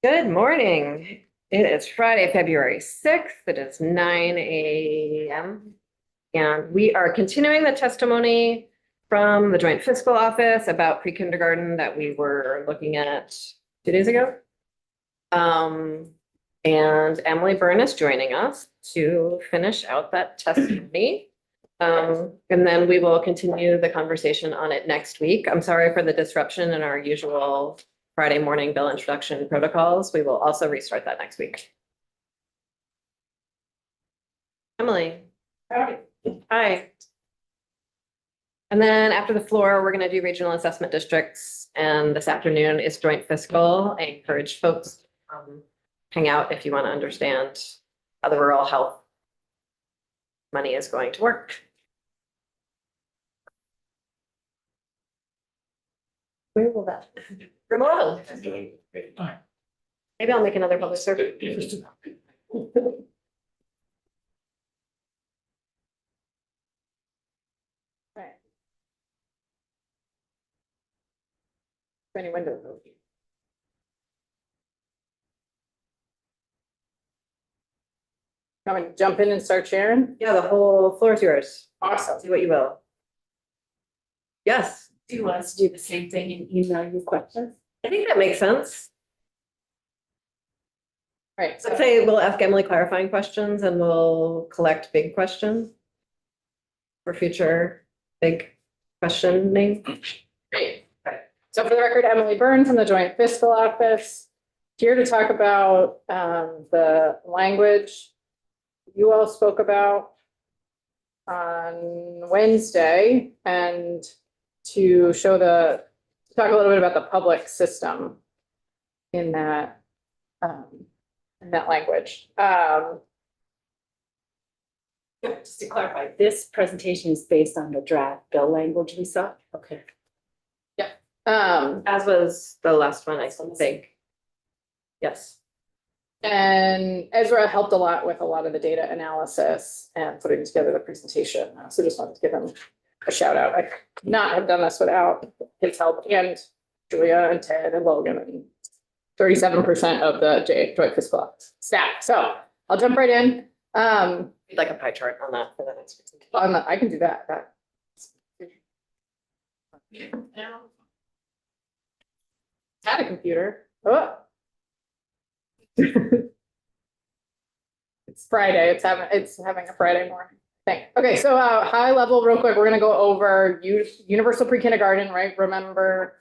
Good morning. It is Friday, February 6th. It is 9 a.m. And we are continuing the testimony from the Joint Fiscal Office about pre-kindergarten that we were looking at 2 days ago. And Emily Byrne is joining us to finish out that testimony. And then we will continue the conversation on it next week. I'm sorry for the disruption in our usual Friday morning bill introduction protocols. We will also restart that next week. Emily. Hi. And then after the floor, we're going to do regional assessment districts. And this afternoon is joint fiscal. I encourage folks to hang out if you want to understand how the rural health money is going to work. Where will that? Remote. Maybe I'll make another public service. Right. Any windows? Come and jump in and start sharing. Yeah, the whole floor is yours. Awesome. Do what you will. Yes, Do you want us to do the same thing and email you questions? I think that makes sense. Right. So say we'll ask Emily clarifying questions and we'll collect big questions for future big questioning. Great. So for the record, Emily Byrne from the Joint Fiscal Office, here to talk about the language you all spoke about on Wednesday, and to talk a little bit about the public system in that language. Just to clarify, this presentation is based on the draft bill language we saw? Okay. As was the last one, I think. Yes. And Ezra helped a lot with a lot of the data analysis and putting together the presentation. So just wanted to give him a shout out. I could not have done this without his help, and Julia and Ted and Logan and 37% of the Joint Fiscal Office staff. So I'll jump right in. We'd like a pie chart on that for the next presentation. I can do that. Had a computer. Oh. It's Friday. It's having a Friday morning thing. Okay, so high level, real quick, we're gonna go over universal pre-kindergarten, right? Remember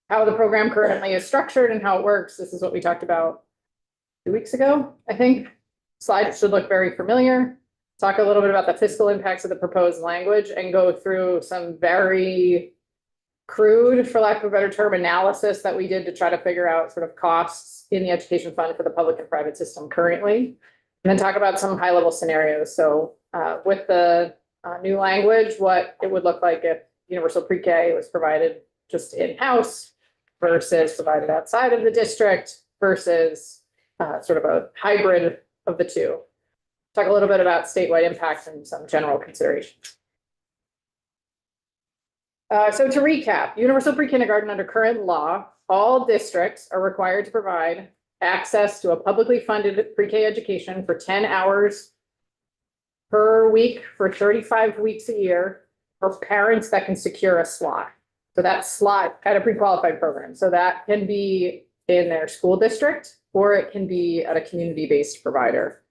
how the program currently is structured and how it works. This is what we talked about 2 weeks ago, I think. Slides should look very familiar. Talk a little bit about the fiscal impacts of the proposed language and go through some very crude, for lack of a better term, analysis that we did to try to figure out sort of costs in the education fund for the public and private system currently. And then talk about some high level scenarios. So with the new language, what it would look like if universal pre-K was provided just in-house versus provided outside of the district versus sort of a hybrid of the two. Talk a little bit about statewide impacts and some general considerations. So to recap, universal pre-kindergarten under current law, all districts are required to provide access to a publicly funded pre-K education for 10 hours per week for 35 weeks a year for parents that can secure a slot. So that slot at a pre-qualified program. So that can be in their school district or it can be at a community-based provider.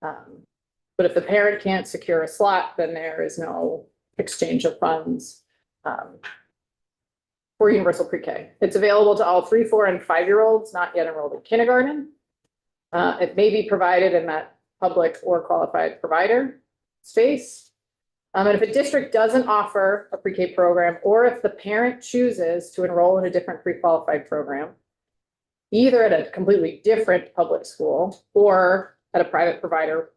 But if the parent can't secure a slot, then there is no exchange of funds for universal pre-K. It's available to all 3, 4, and 5-year-olds not yet enrolled in kindergarten. It may be provided in that public or qualified provider space. And if a district doesn't offer a pre-K program, or if the parent chooses to enroll in a different pre-qualified program, either at a completely different public school or at a private provider,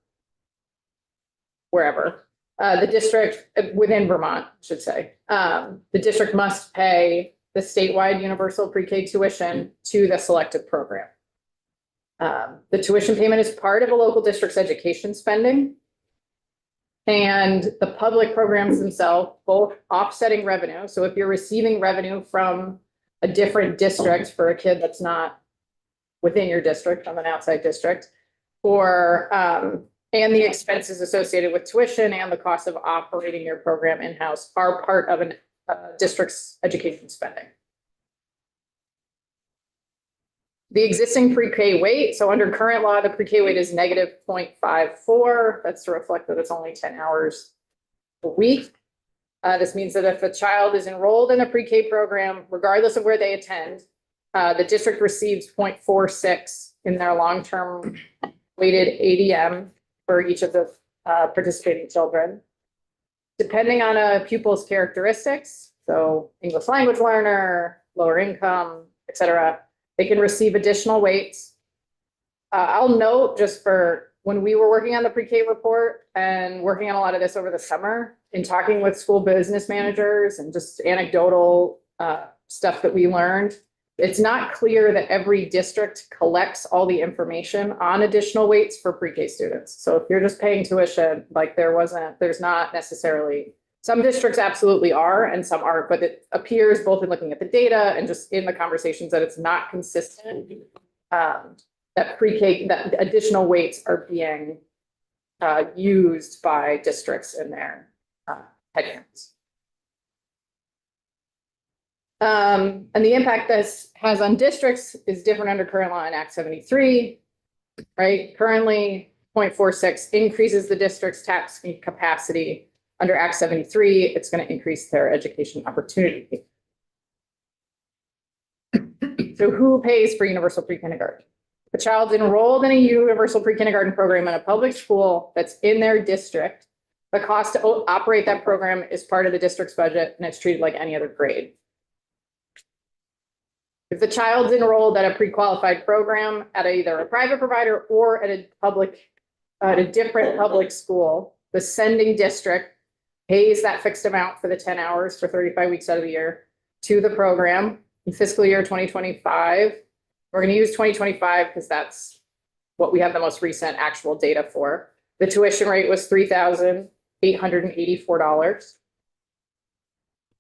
wherever, the district within Vermont, I should say, the district must pay the statewide universal pre-K tuition to the selected program. The tuition payment is part of a local district's education spending. And the public programs themselves, both offsetting revenue. So if you're receiving revenue from a different district for a kid that's not within your district from an outside district, or, and the expenses associated with tuition and the cost of operating your program in-house are part of an district's education spending. The existing pre-K weight, so under current law, the pre-K weight is negative 0.54. That's to reflect that it's only 10 hours a week. This means that if a child is enrolled in a pre-K program, regardless of where they attend, the district receives 0.46 in their long-term weighted ADM for each of the participating children. Depending on a pupil's characteristics, so English language learner, lower income, et cetera, they can receive additional weights. I'll note, just for when we were working on the pre-K report and working on a lot of this over the summer, in talking with school business managers and just anecdotal stuff that we learned, it's not clear that every district collects all the information on additional weights for pre-K students. So if you're just paying tuition, like there's not necessarily, some districts absolutely are and some aren't, but it appears both in looking at the data and just in the conversations that it's not consistent. That pre-K, that additional weights are being used by districts in their headcounts. And the impact this has on districts is different under current law in Act 73, right? Currently, 0.46 increases the district's tax capacity. Under Act 73, it's going to increase their education opportunity. So who pays for universal pre-kindergarten? If a child's enrolled in a universal pre-kindergarten program in a public school that's in their district, the cost to operate that program is part of the district's budget and it's treated like any other grade. If the child's enrolled at a pre-qualified program at either a private provider or at a different public school, the sending district pays that fixed amount for the 10 hours for 35 weeks out of the year to the program. In fiscal year 2025, we're going to use 2025 because that's what we have the most recent actual data for. The tuition rate was $3,884.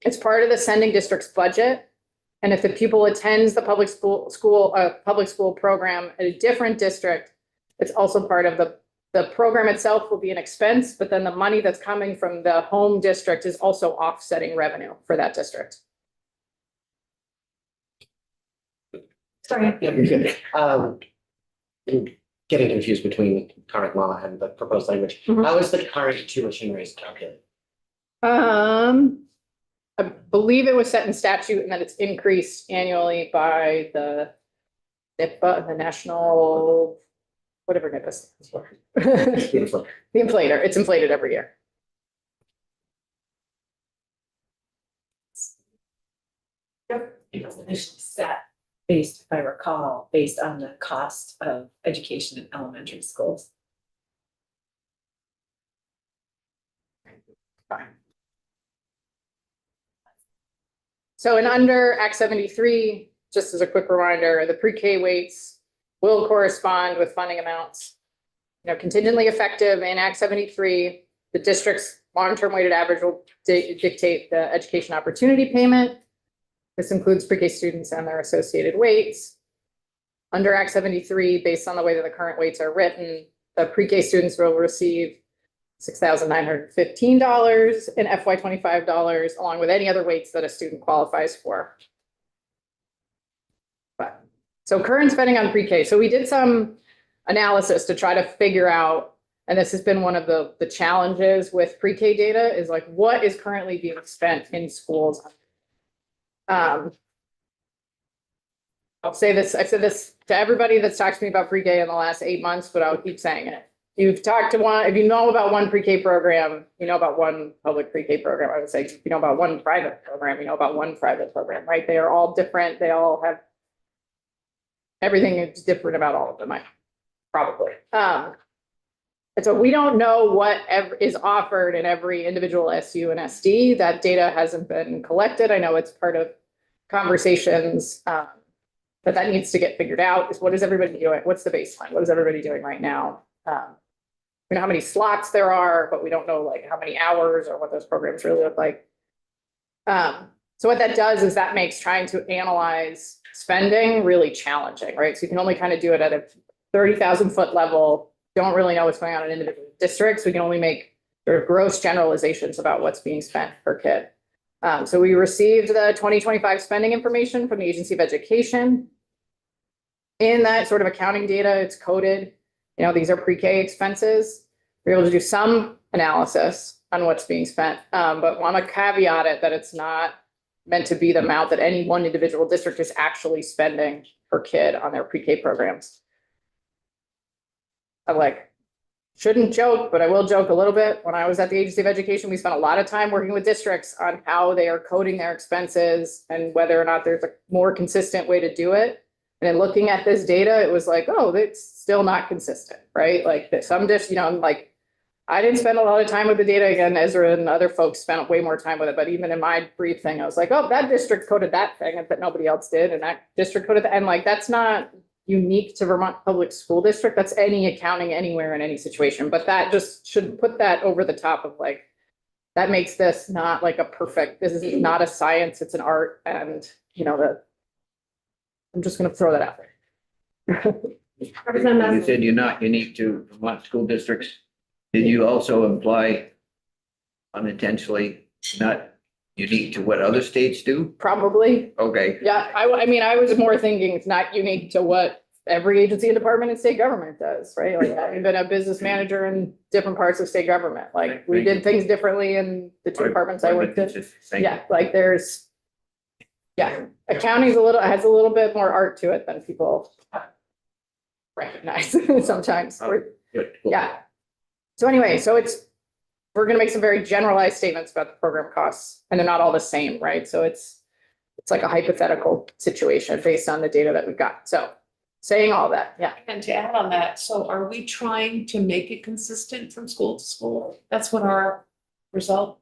It's part of the sending district's budget. And if the pupil attends the public school program at a different district, it's also part of the program itself will be an expense, but then the money that's coming from the home district is also offsetting revenue for that district. Sorry. Yeah, you're good. I'm getting confused between current law and the proposed language. Mhm. How is the current tuition rate calculated? I believe it was set in statute and that it's increased annually by the NIPA, the National, whatever NIPA stands for. Beautiful. The inflator, it's inflated every year. It was initially set based, if I recall, based on the cost of education in elementary schools. Fine. So in under Act 73, just as a quick reminder, the pre-K weights will correspond with funding amounts, contingently effective in Act 73. The district's long-term weighted average will dictate the education opportunity payment. This includes pre-K students and their associated weights. Under Act 73, based on the way that the current weights are written, the pre-K students will receive $6,915 in FY25 dollars, along with any other weights that a student qualifies for. So current spending on pre-K. So we did some analysis to try to figure out, and this has been one of the challenges with pre-K data, is like what is currently being spent in schools. I'll say this, I've said this to everybody that's talked to me about pre-K in the last 8 months, but I'll keep saying it. You've talked to one, if you know about one pre-K program, you know about one public pre-K program. I would say, if you know about one private program, you know about one private program, right? They are all different. They all have, everything is different about all of them, probably. And so we don't know what is offered in every individual SU and SD. That data hasn't been collected. I know it's part of conversations, but that needs to get figured out. Is what is everybody doing? What's the baseline? What is everybody doing right now? We know how many slots there are, but we don't know like how many hours or what those programs really look like. So what that does is that makes trying to analyze spending really challenging, right? So you can only kind of do it at a 30,000 foot level. Don't really know what's going on in individual districts. We can only make sort of gross generalizations about what's being spent per kid. So we received the 2025 spending information from the Agency of Education. In that sort of accounting data, it's coded, you know, these are pre-K expenses. We're able to do some analysis on what's being spent, but want to caveat it that it's not meant to be the amount that any one individual district is actually spending per kid on their pre-K programs. I shouldn't joke, but I will joke a little bit. When I was at the Agency of Education, we spent a lot of time working with districts on how they are coding their expenses and whether or not there's a more consistent way to do it. And in looking at this data, it was like, oh, it's still not consistent, right? Like that some you know, like I didn't spend a lot of time with the data. Again, Ezra and other folks spent way more time with it. But even in my brief thing, I was like, oh, that district coded that thing, but nobody else did. And that district coded that. And like, that's not unique to Vermont Public School District. That's any accounting anywhere in any situation. But that just should put that over the top of like, that makes this not like a perfect, this is not a science, it's an art. And, you know, I'm just going to throw that out there. You said you're not unique to Vermont school districts. Did you also imply unintentionally not unique to what other states do? Probably. Okay. Yeah, I mean, I was more thinking it's not unique to what every agency and department in state government does, right? Like I've been a business manager in different parts of state government. Like we did things differently in the two departments I worked in. Yeah, like accounting's has a little bit more art to it than people recognize sometimes. Good. Yeah. So anyway, we're gonna make some very generalized statements about the program costs, and they're not all the same, right? So it's like a hypothetical situation based on the data that we've got. So saying all that, yeah. And to add on that, so are we trying to make it consistent from school to school? That's what our result,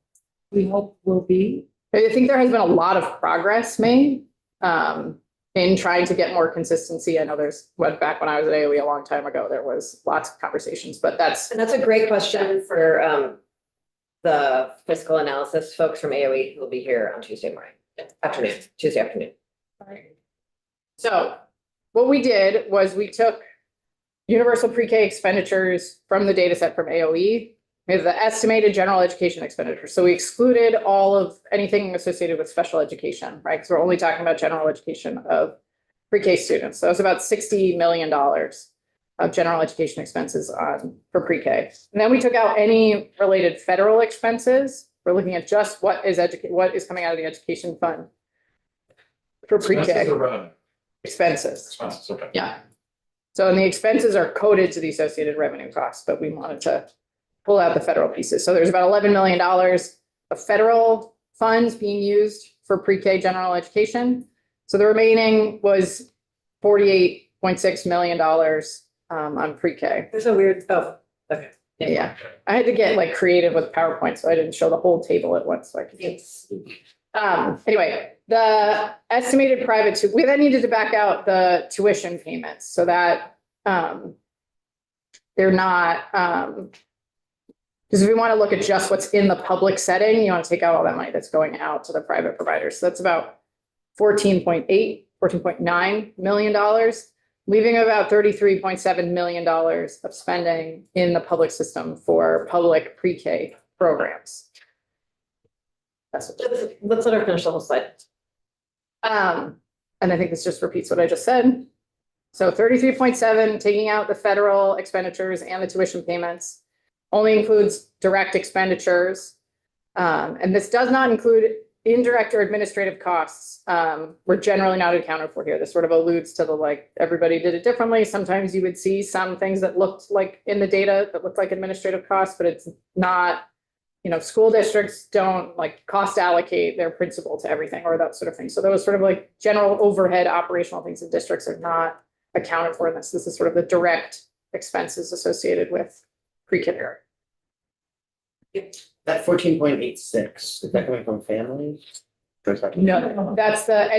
we hope, will be. I think there has been a lot of progress made in trying to get more consistency. I know back when I was at AOE a long time ago, there was lots of conversations, but that's And that's a great question for the fiscal analysis folks from AOE who will be here on Tuesday afternoon. So what we did was we took universal pre-K expenditures from the data set from AOE. We have the estimated general education expenditure. So we excluded all of anything associated with special education, right? Because we're only talking about general education of pre-K students. So it's about $60 million of general education expenses for pre-K. And then we took out any related federal expenses. We're looking at just what is coming out of the education fund for pre-K. Expenses. Okay. Yeah. So, and the expenses are coded to the associated revenue costs, but we wanted to pull out the federal pieces. So there's about $11 million of federal funds being used for pre-K general education. So the remaining was $48.6 million on pre-K. There's a weird, okay. Yeah. I had to get like creative with PowerPoint, so I didn't show the whole table at once. So I could. Anyway, the estimated private, we then needed to back out the tuition payments so that they're not, because if we want to look at just what's in the public setting, you want to take out all that money that's going out to the private providers. So that's about $14.9 million, leaving about $33.7 million of spending in the public system for public pre-K programs. That's what. Let's let her finish the whole slide. And I think this just repeats what I just said. So 33.7, taking out the federal expenditures and the tuition payments, only includes direct expenditures. And this does not include indirect or administrative costs. We're generally not accounted for here. This sort of alludes to the, like, everybody did it differently. Sometimes you would see some things that looked like in the data that looked like administrative costs, but it's not, you know, school districts don't like cost allocate their principal to everything or that sort of thing. So those sort of like general overhead operational things in districts are not accounted for in this. This is sort of the direct expenses associated with pre-kindergarten. That 14.86, is that coming from families? Or is that- No, that's the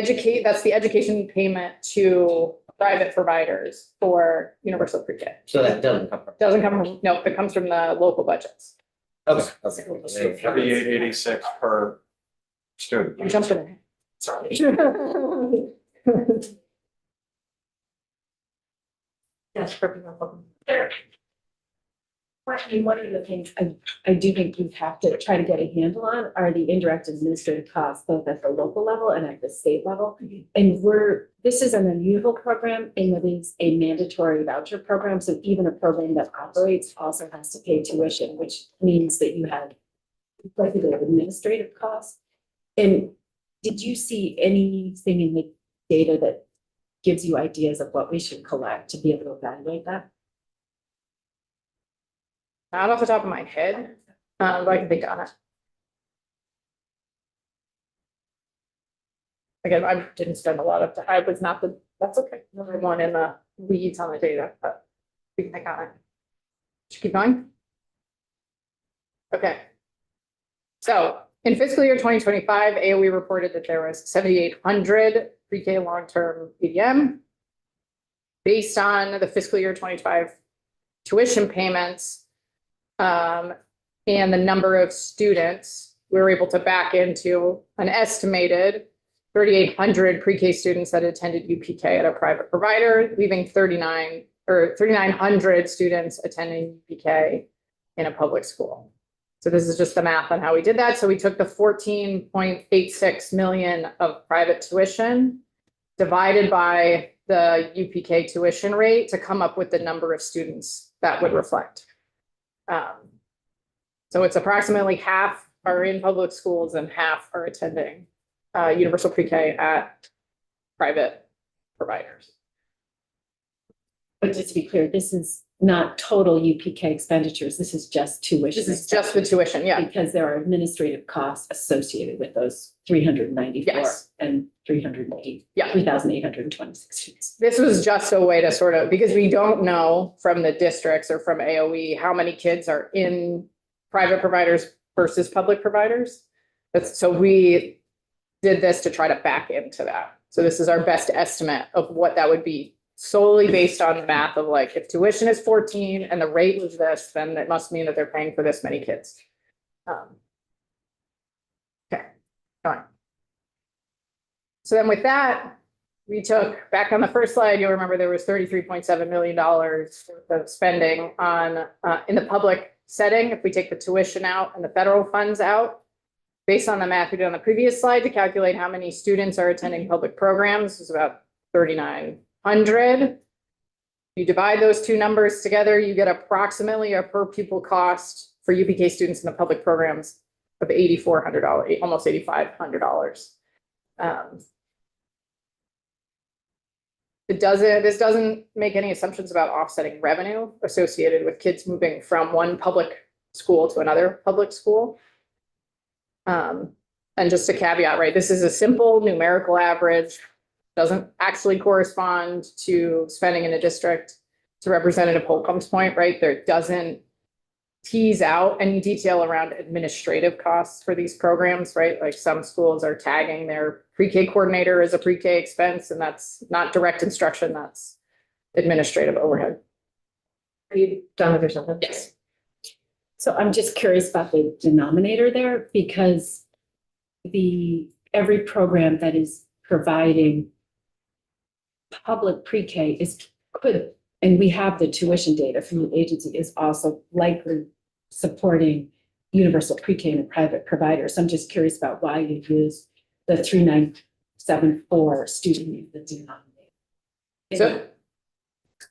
education payment to private providers for universal pre-K. So that doesn't come from. Doesn't come from, no, it comes from the local budgets. Okay. 3886 per student. You're jumping in. Sorry. Yes, for people. One of the things I do think we have to try to get a handle on are the indirect administrative costs, both at the local level and at the state level. And this is an unusual program in that it's a mandatory voucher program. So even a program that operates also has to pay tuition, which means that you have quite a bit of administrative costs. And did you see anything in the data that gives you ideas of what we should collect to be able to evaluate that? Not off the top of my head, but I can think on it. Again, I didn't spend a lot of time, I was not that's okay, number one in the weeds on the data, but we can think on it. Should keep going? Okay. So in fiscal year 2025, AOE reported that there was 7,800 pre-K long-term PDM. Based on the fiscal year 25 tuition payments, and the number of students, we were able to back into an estimated 3,800 pre-K students that attended UPK at a private provider, leaving 3,900 students attending UPK in a public school. So this is just the math on how we did that. So we took the 14.86 million of private tuition divided by the UPK tuition rate to come up with the number of students that would reflect. So it's approximately half are in public schools and half are attending universal pre-K at private providers. But just to be clear, this is not total UPK expenditures. This is just tuition. This is just the tuition, yeah. Because there are administrative costs associated with those 394 Yes. and 380, Yeah. 3,826 students. This was just a way to sort of, because we don't know from the districts or from AOE how many kids are in private providers versus public providers. So we did this to try to back into that. So this is our best estimate of what that would be, solely based on the math of like, if tuition is 14 and the rate was this, then it must mean that they're paying for this many kids. Okay, going. So then with that, we took, back on the first slide, you'll remember there was $33.7 million worth of spending on, in the public setting. If we take the tuition out and the federal funds out, based on the math we did on the previous slide to calculate how many students are attending public programs, is about 3,900. You divide those two numbers together, you get approximately a per pupil cost for UPK students in the public programs of $8,400, almost $8,500. This doesn't make any assumptions about offsetting revenue associated with kids moving from one public school to another public school. And just a caveat, right? This is a simple numerical average, doesn't actually correspond to spending in a district. To Representative Holcomb's point, right? There doesn't tease out any detail around administrative costs for these programs, right? Like some schools are tagging their pre-K coordinator as a pre-K expense, and that's not direct instruction, that's administrative overhead. Are you done with your sentence? Yes. So I'm just curious about the denominator there, because every program that is providing public pre-K and we have the tuition data from the agency, is also likely supporting universal pre-K in a private provider. So I'm just curious about why you use the 3,974 student the denominator. So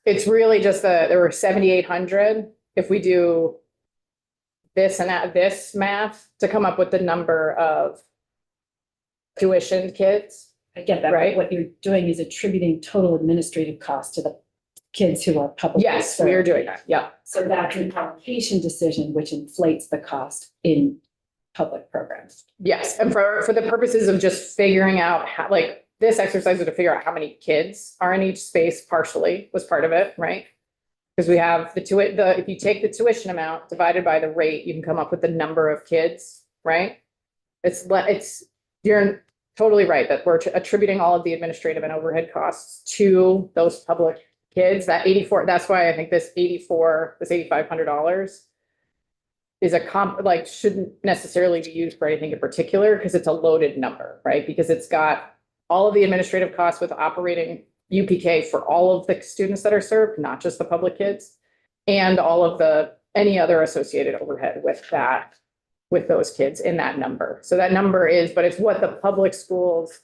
it's really just there were 7,800. If we do this and this math to come up with the number of tuition kids. I get that, Right. right? What you're doing is attributing total administrative costs to the kids who are publicly Yes, we are served. doing that. Yeah. So that's an allocation decision, which inflates the cost in public programs. Yes. And for the purposes of just figuring out how, like, this exercise was to figure out how many kids are in each space partially was part of it, right? Because we have if you take the tuition amount divided by the rate, you can come up with the number of kids, right? You're totally right that we're attributing all of the administrative and overhead costs to those public kids. That 84, that's why I think this $8,500 is shouldn't necessarily be used for anything in particular, because it's a loaded number, right? Because it's got all of the administrative costs with operating UPK for all of the students that are served, not just the public kids, and all of any other associated overhead with that, with those kids in that number. So that number is, but it's what the public schools.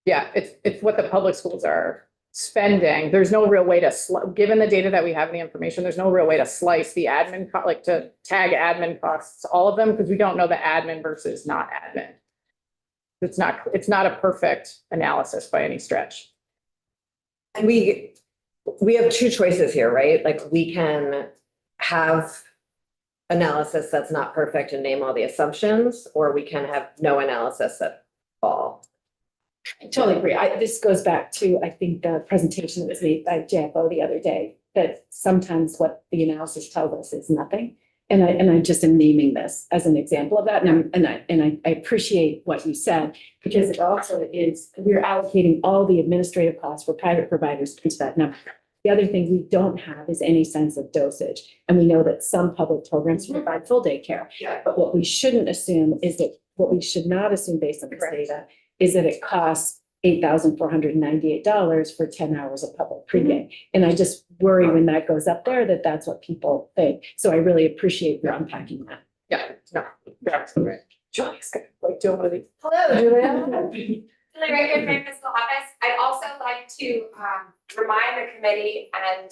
Yeah, it's what the public schools are spending. There's no real way to, given the data that we have and the information, there's no real way to slice the admin, like to tag admin costs, all of them, because we don't know the admin versus not admin. It's not a perfect analysis by any stretch. And we have two choices here, right? Like we can have analysis that's not perfect and name all the assumptions, or we can have no analysis at all. I totally agree. This goes back to, I think, the presentation that was made by JFO the other day, that sometimes what the analysis tells us is nothing. And I just am naming this as an example of that. And I appreciate what you said, because it also is, we're allocating all the administrative costs for private providers into that number. The other thing we don't have is any sense of dosage. And we know that some public programs provide full day care. Yeah. But what we shouldn't assume is that, what we should not assume based on this data is that it costs $8,498 for 10 hours of public pre-K. And I just worry when that goes up there, that that's what people think. So I really appreciate your unpacking that. Yeah, no, you're absolutely right. Julie's gonna like doing one of these. Hello, Julia. Julie Reagan, Grand Fiscal Office. I'd also like to remind the committee, and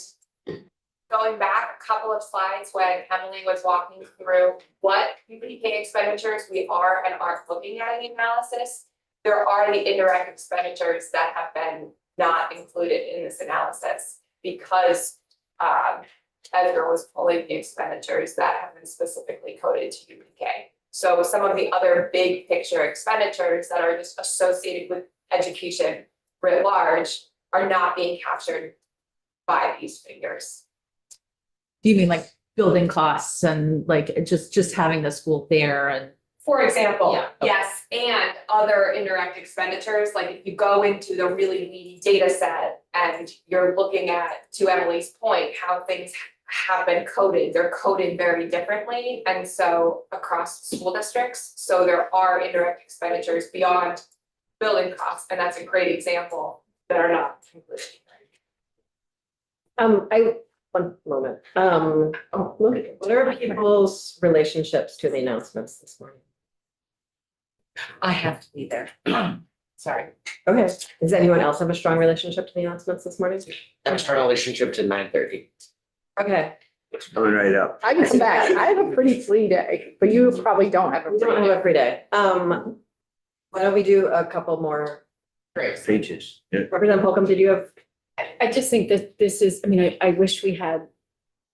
going back a couple of slides when Emily was walking through what UPK expenditures we are and aren't looking at in the analysis. There are the indirect expenditures that have been not included in this analysis because Edgar was pulling the expenditures that have been specifically coded to UPK. So some of the other big picture expenditures that are just associated with education writ large are not being captured by these figures. Do you mean like building costs and like just having the school there and? For example, Yeah. yes, and other indirect expenditures, like if you go into the really weedy data set and you're looking at, to Emily's point, how things have been coded, they're coded very differently, and so across school districts, so there are indirect expenditures beyond building costs, and that's a great example that are not included. One moment. What are people's relationships to the announcements this morning? I have to be there. Sorry. Okay. Does anyone else have a strong relationship to the announcements this morning? External relationship to 9:30. Okay. It's coming right up. I can come back. I have a pretty free day, but you probably don't have a We don't free have day. a free day. Why don't we do a couple more? Pages. Yeah. Representative Holcomb, did you have? I just think that this is, I mean, I wish we had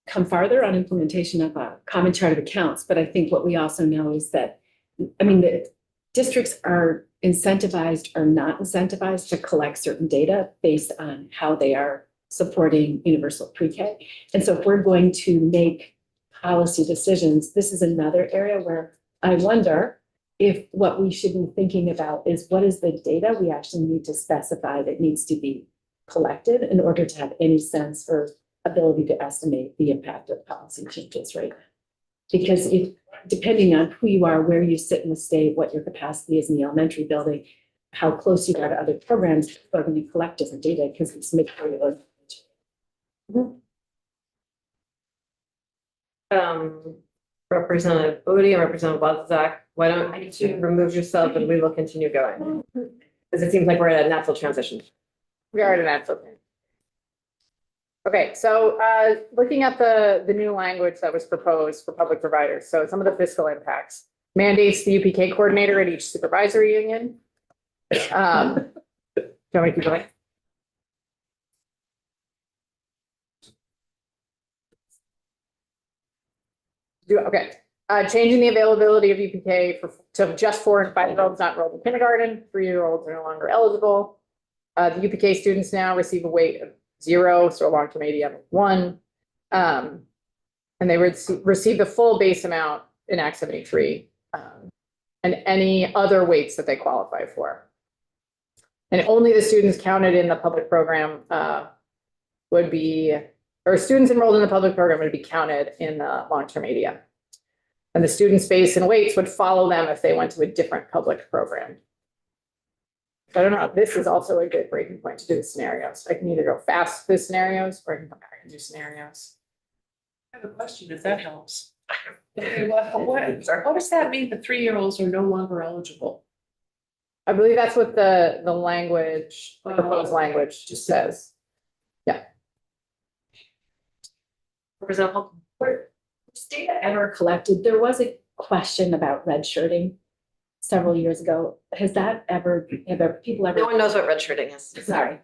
come farther on implementation of a common chart of accounts, but I think what we also know is that, I mean, the districts are incentivized or not incentivized to collect certain data based on how they are supporting universal pre-K. And so if we're going to make policy decisions, this is another area where I wonder if what we should be thinking about is what is the data we actually need to specify that needs to be collected in order to have any sense or ability to estimate the impact of policy changes, right? Because if, depending on who you are, where you sit in the state, what your capacity is in the elementary building, how close you are to other programs, are going to collect different data because it's material. Representative Bodie and Representative Wozniak, why don't you remove yourself and we will continue going? Because it seems like we're at a natural transition. We are at an absolute. Okay, so looking at the new language that was proposed for public providers, so some of the fiscal impacts. Mandates the UPK coordinator at each supervisory union. Do you want me to keep going? Okay, changing the availability of UPK to just 4 and 5-year-olds not enrolled in kindergarten, 3-year-olds are no longer eligible. The UPK students now receive a weight of 0, so a long-term ADM of 1. And they receive the full base amount in Act 73 and any other weights that they qualify for. And only the students counted in the public program would be, or students enrolled in the public program would be counted in the long-term ADM. And the student space and weights would follow them if they went to a different public program. I don't know, this is also a good breaking point to do the scenarios. I can either go fast through scenarios or I can come back and do scenarios. I have a question, if that helps. Okay, well, what does that mean, the 3-year-olds are no longer eligible? I believe that's what the language, the proposed language just says. Representative Hall? Was data ever collected? There was a question about red shirting several years ago. Has that ever, have people ever? No one knows what redshirting is. Sorry.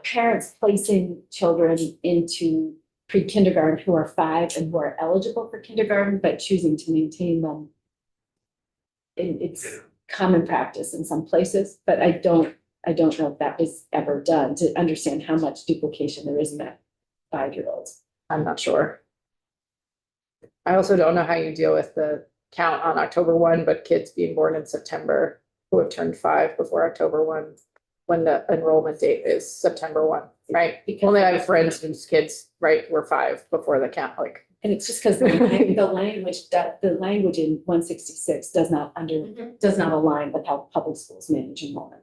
Parents placing children into pre-kindergarten who are 5 and who are eligible for kindergarten, but choosing to maintain them. It's common practice in some places, but I don't know if that was ever done to understand how much duplication there is in that 5-year-olds. I'm not sure. I also don't know how you deal with the count on October 1, but kids being born in September who have turned 5 before October 1, when the enrollment date is September 1, right? Only I have friends whose kids, right, were 5 before the count, like. And it's just because the language in 166 does not align with how public schools manage enrollment.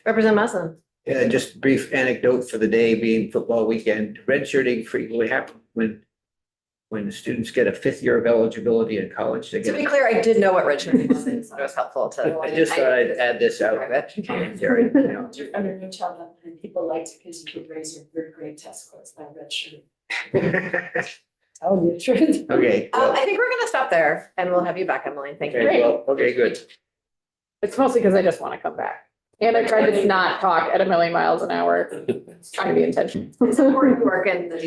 Representative Muslim? Yeah, just a brief anecdote for the day being football weekend. Redshirting frequently happens when the students get a 5th year of eligibility in college. They To be get. clear, I did know what redshirting was, and so it was helpful to. I just thought I'd add this out. There, you know. Under no child and people liked it because you could raise your third grade test scores by redshirting. Tell you the truth. Okay. well, I think we're gonna stop there and we'll have you back, Emily. Thank you. Okay, well, okay, good. It's mostly because I just want to come back. And I tried to not talk at a million miles an hour. It's trying to be intentional. It's important work in the